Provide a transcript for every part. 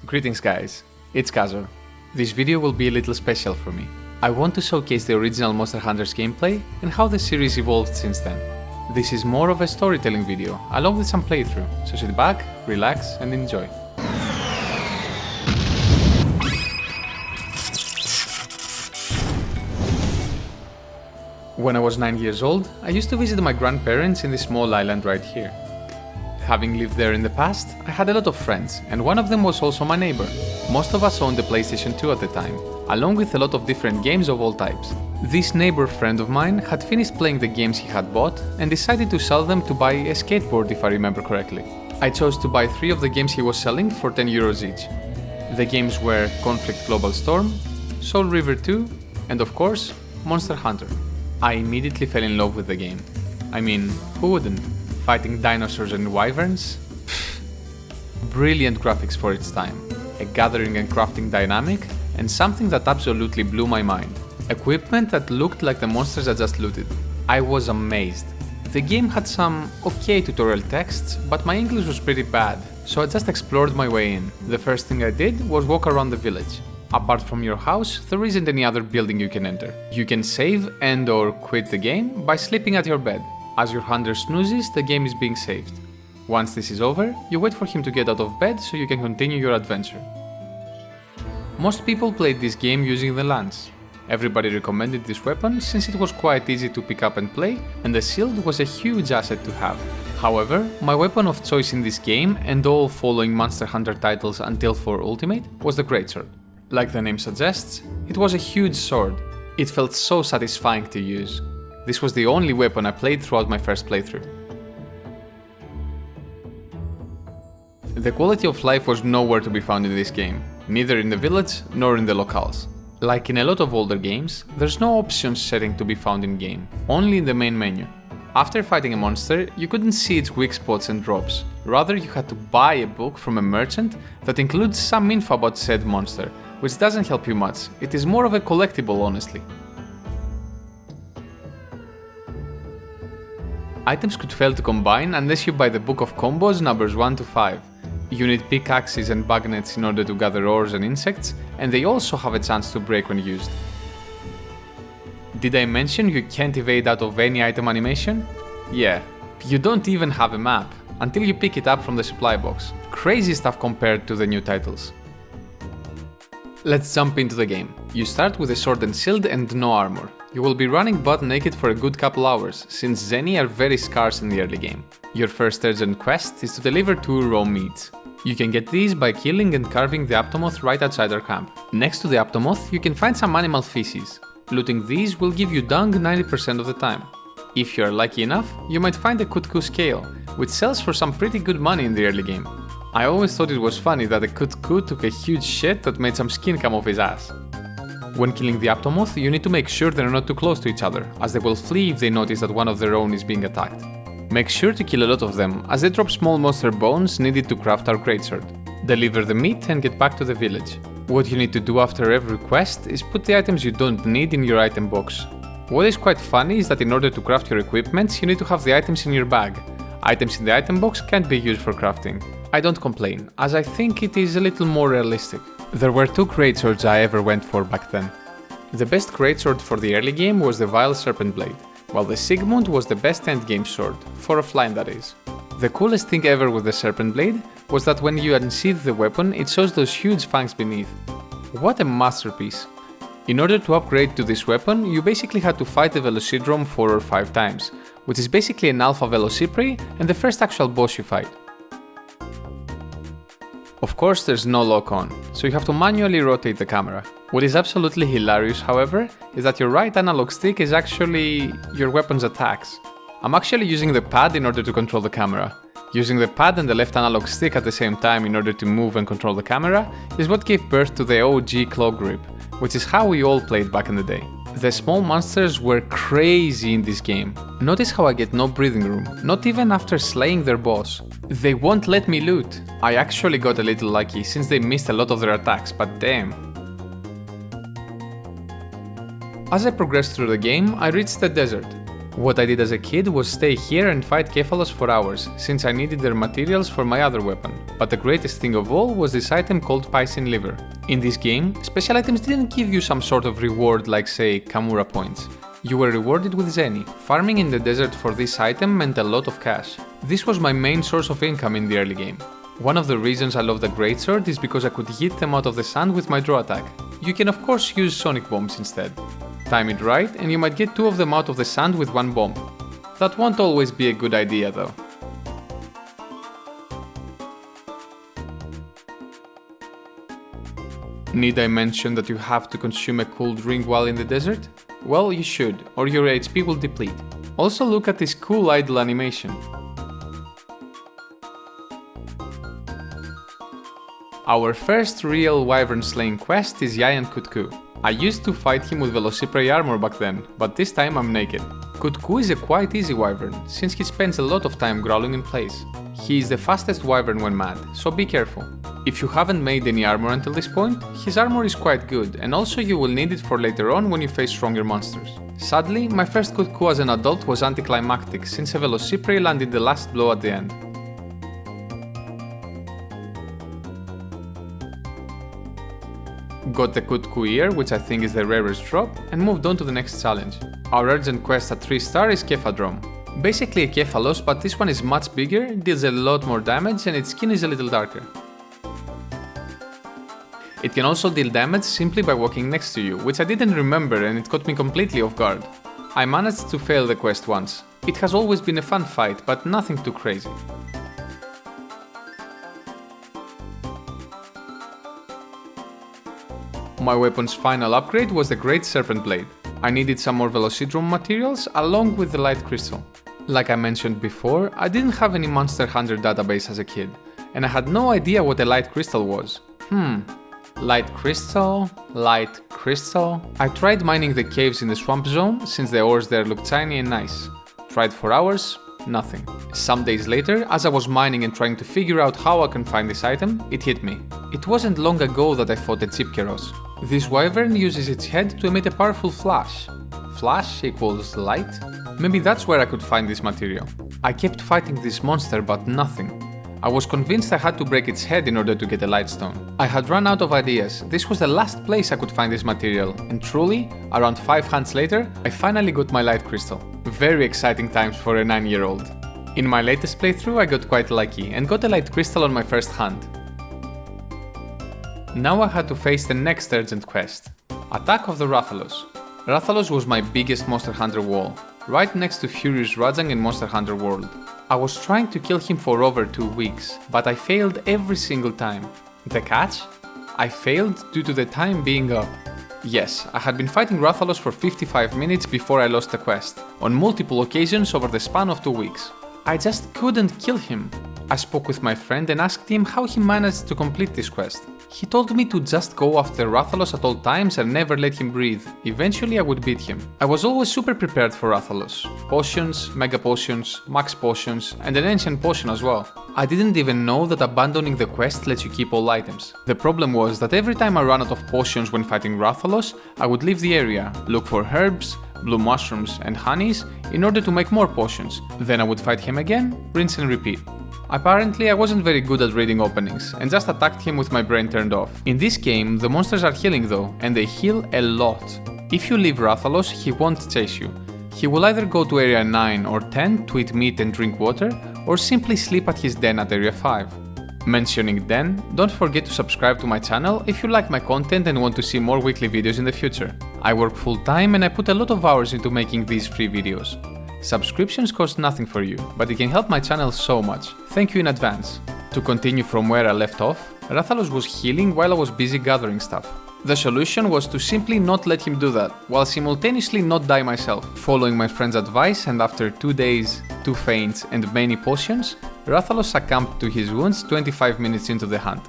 Greetings guys, it's Kazor. This video will be a little special for me. I want to showcase the original Monster Hunters gameplay and how the series evolved since then. This is more of a storytelling video, along with some playthrough, so sit back, relax and enjoy. When I was 9 years old, I used to visit my grandparents in this small island right here. Having lived there in the past, I had a lot of friends, and one of them was also my neighbor. Most of us owned a PlayStation 2 at the time, along with a lot of different games of all types. This neighbor friend of mine had finished playing the games he had bought and decided to sell them to buy a skateboard if I remember correctly. I chose to buy 3 of the games he was selling for 10 euros each. The games were Conflict Global Storm, Soul River 2, and of course, Monster Hunter. I immediately fell in love with the game. I mean, who wouldn't? Fighting dinosaurs and wyverns? Brilliant graphics for its time, a gathering and crafting dynamic, and something that absolutely blew my mind. Equipment that looked like the monsters I just looted. I was amazed. The game had some okay tutorial texts, but my English was pretty bad, so I just explored my way in. The first thing I did was walk around the village. Apart from your house, there isn't any other building you can enter. You can save and or quit the game by sleeping at your bed. As your hunter snoozes, the game is being saved. Once this is over, you wait for him to get out of bed so you can continue your adventure. Most people played this game using the lance. Everybody recommended this weapon since it was quite easy to pick up and play, and the shield was a huge asset to have. However, my weapon of choice in this game and all following Monster Hunter titles until 4 Ultimate was the greatsword. Like the name suggests, it was a huge sword. It felt so satisfying to use. This was the only weapon I played throughout my first playthrough. The quality of life was nowhere to be found in this game, neither in the village nor in the locales. Like in a lot of older games, there's no options setting to be found in-game, only in the main menu. After fighting a monster, you couldn't see its weak spots and drops. Rather, you had to buy a book from a merchant that includes some info about said monster, which doesn't help you much. It is more of a collectible, honestly. Items could fail to combine unless you buy the book of combos numbers 1 to 5. You need pickaxes and bug nets in order to gather ores and insects, and they also have a chance to break when used. Did I mention you can't evade out of any item animation? Yeah, you don't even have a map, until you pick it up from the supply box. Crazy stuff compared to the new titles. Let's jump into the game. You start with a sword and shield and no armor. You will be running butt naked for a good couple hours, since Zenny are very scarce in the early game. Your first urgent quest is to deliver 2 raw meats. You can get these by killing and carving the Aptomoth right outside our camp. Next to the Aptomoth, you can find some animal feces. Looting these will give you dung 90% of the time. If you are lucky enough, you might find a Kutku scale, which sells for some pretty good money in the early game. I always thought it was funny that a Kutku took a huge shit that made some skin come off his ass. When killing the Aptomoth, you need to make sure they're not too close to each other, as they will flee if they notice that one of their own is being attacked. Make sure to kill a lot of them, as they drop small monster bones needed to craft our greatsword. Deliver the meat and get back to the village. What you need to do after every quest is put the items you don't need in your item box. What is quite funny is that in order to craft your equipment, you need to have the items in your bag. Items in the item box can't be used for crafting. I don't complain, as I think it is a little more realistic. There were 2 greatswords I ever went for back then. The best greatsword for the early game was the Vile Serpent Blade, while the Sigmund was the best endgame sword, for offline that is. The coolest thing ever with the Serpent Blade was that when you unsheath the weapon, it shows those huge fangs beneath. What a masterpiece! In order to upgrade to this weapon, you basically had to fight the Velocidrome 4 or 5 times, which is basically an alpha Velocipre and the first actual boss you fight. Of course, there's no lock on, so you have to manually rotate the camera. What is absolutely hilarious, however, is that your right analog stick is actually your weapon's attacks. I'm actually using the pad in order to control the camera. Using the pad and the left analog stick at the same time in order to move and control the camera is what gave birth to the OG claw grip, which is how we all played back in the day. The small monsters were crazy in this game. Notice how I get no breathing room, not even after slaying their boss. They won't let me loot. I actually got a little lucky since they missed a lot of their attacks, but damn. As I progressed through the game, I reached the desert. What I did as a kid was stay here and fight Rathalos for hours, since I needed their materials for my other weapon, but the greatest thing of all was this item called Piscine Liver. In this game, special items didn't give you some sort of reward like say Kamura points. You were rewarded with Zeni. Farming in the desert for this item meant a lot of cash. This was my main source of income in the early game. One of the reasons I love the greatsword is because I could hit them out of the sand with my draw attack. You can of course use sonic bombs instead. Time it right and you might get 2 of them out of the sand with 1 bomb. That won't always be a good idea though. Need I mention that you have to consume a cool drink while in the desert? Well, you should, or your HP will deplete. Also look at this cool idle animation. Our first real Wyvern slaying quest is Yayan Kutku. I used to fight him with Velociprey armor back then, but this time I'm naked. Kutku is a quite easy Wyvern, since he spends a lot of time growling in place. He is the fastest Wyvern when mad, so be careful. If you haven't made any armor until this point, his armor is quite good, and also you will need it for later on when you face stronger monsters. Sadly, my first Kutku as an adult was anticlimactic, since a Velociprey landed the last blow at the end. Got the Kutku ear, which I think is the rarest drop, and moved on to the next challenge. Our urgent quest at 3-star is Kephadrome. Basically a Rathalos, but this one is much bigger, deals a lot more damage and its skin is a little darker. It can also deal damage simply by walking next to you, which I didn't remember and it caught me completely off guard. I managed to fail the quest once. It has always been a fun fight, but nothing too crazy. My weapon's final upgrade was the Great Serpent Blade. I needed some more Velocidrome materials along with the Light Crystal. Like I mentioned before, I didn't have any Monster Hunter database as a kid, and I had no idea what a Light Crystal was. Light Crystal. I tried mining the caves in the swamp zone since the ores there looked shiny and nice. Tried for hours, nothing. Some days later, as I was mining and trying to figure out how I can find this item, it hit me. It wasn't long ago that I fought a Gypkeros. This wyvern uses its head to emit a powerful flash. Flash equals light? Maybe that's where I could find this material. I kept fighting this monster but nothing. I was convinced I had to break its head in order to get a lightstone. I had run out of ideas. This was the last place I could find this material, and truly, around 5 hunts later, I finally got my light crystal. Very exciting times for a 9-year-old. In my latest playthrough I got quite lucky and got a light crystal on my first hunt. Now I had to face the next urgent quest. Attack of the Rathalos. Rathalos was my biggest Monster Hunter wall, right next to Furious Rajang in Monster Hunter World. I was trying to kill him for over 2 weeks, but I failed every single time. The catch? I failed due to the time being up. Yes, I had been fighting Rathalos for 55 minutes before I lost the quest, on multiple occasions over the span of 2 weeks. I just couldn't kill him. I spoke with my friend and asked him how he managed to complete this quest. He told me to just go after Rathalos at all times and never let him breathe. Eventually I would beat him. I was always super prepared for Rathalos. Potions, mega potions, max potions, and an ancient potion as well. I didn't even know that abandoning the quest lets you keep all items. The problem was that every time I ran out of potions when fighting Rathalos, I would leave the area, look for herbs, blue mushrooms and honeys in order to make more potions. Then I would fight him again, rinse and repeat. Apparently I wasn't very good at reading openings and just attacked him with my brain turned off. In this game the monsters are healing though, and they heal a lot. If you leave Rathalos, he won't chase you. He will either go to area 9 or 10 to eat meat and drink water, or simply sleep at his den at area 5. Mentioning den, don't forget to subscribe to my channel if you like my content and want to see more weekly videos in the future. I work full time and I put a lot of hours into making these free videos. Subscriptions cost nothing for you, but it can help my channel so much. Thank you in advance. To continue from where I left off, Rathalos was healing while I was busy gathering stuff. The solution was to simply not let him do that, while simultaneously not die myself. Following my friend's advice and after 2 days, 2 faints and many potions, Rathalos succumbed to his wounds 25 minutes into the hunt.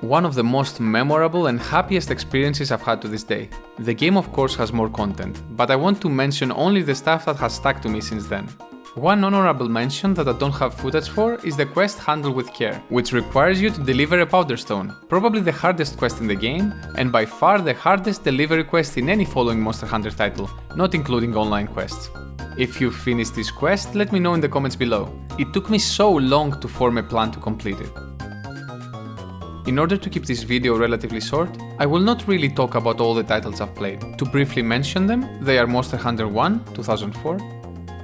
One of the most memorable and happiest experiences I've had to this day. The game of course has more content, but I want to mention only the stuff that has stuck to me since then. One honorable mention that I don't have footage for is the quest Handle with Care, which requires you to deliver a powder stone, probably the hardest quest in the game, and by far the hardest delivery quest in any following Monster Hunter title, not including online quests. If you've finished this quest, let me know in the comments below. It took me so long to form a plan to complete it. In order to keep this video relatively short, I will not really talk about all the titles I've played. To briefly mention them, they are Monster Hunter 1, 2004,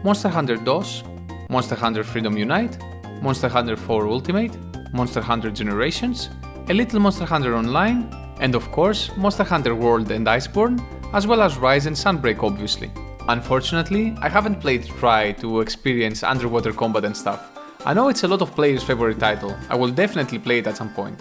Monster Hunter DOS, Monster Hunter Freedom Unite, Monster Hunter 4 Ultimate, Monster Hunter Generations, a little Monster Hunter Online, and of course Monster Hunter World and Iceborne, as well as Rise and Sunbreak obviously. Unfortunately, I haven't played Try to experience underwater combat and stuff. I know it's a lot of players' favorite title, I will definitely play it at some point.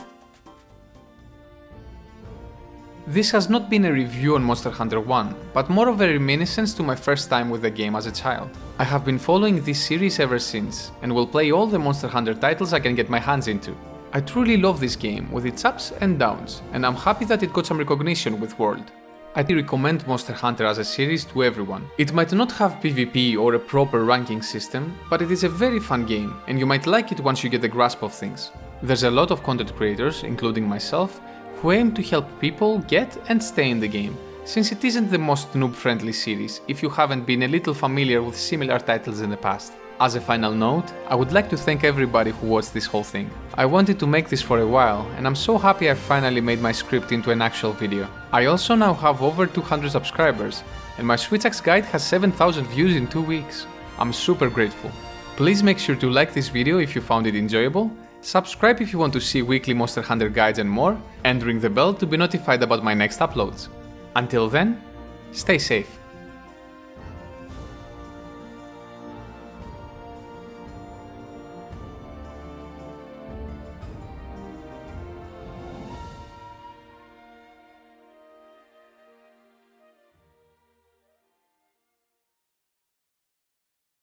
This has not been a review on Monster Hunter 1, but more of a reminiscence to my first time with the game as a child. I have been following this series ever since, and will play all the Monster Hunter titles I can get my hands into. I truly love this game, with its ups and downs, and I'm happy that it got some recognition with World. I recommend Monster Hunter as a series to everyone. It might not have PvP or a proper ranking system, but it is a very fun game, and you might like it once you get the grasp of things. There's a lot of content creators, including myself, who aim to help people get and stay in the game, since it isn't the most noob-friendly series if you haven't been a little familiar with similar titles in the past. As a final note, I would like to thank everybody who watched this whole thing. I wanted to make this for a while, and I'm so happy I finally made my script into an actual video. I also now have over 200 subscribers, and my Switch Axe guide has 7,000 views in 2 weeks. I'm super grateful. Please make sure to like this video if you found it enjoyable, subscribe if you want to see weekly Monster Hunter guides and more, and ring the bell to be notified about my next uploads. Until then, stay safe.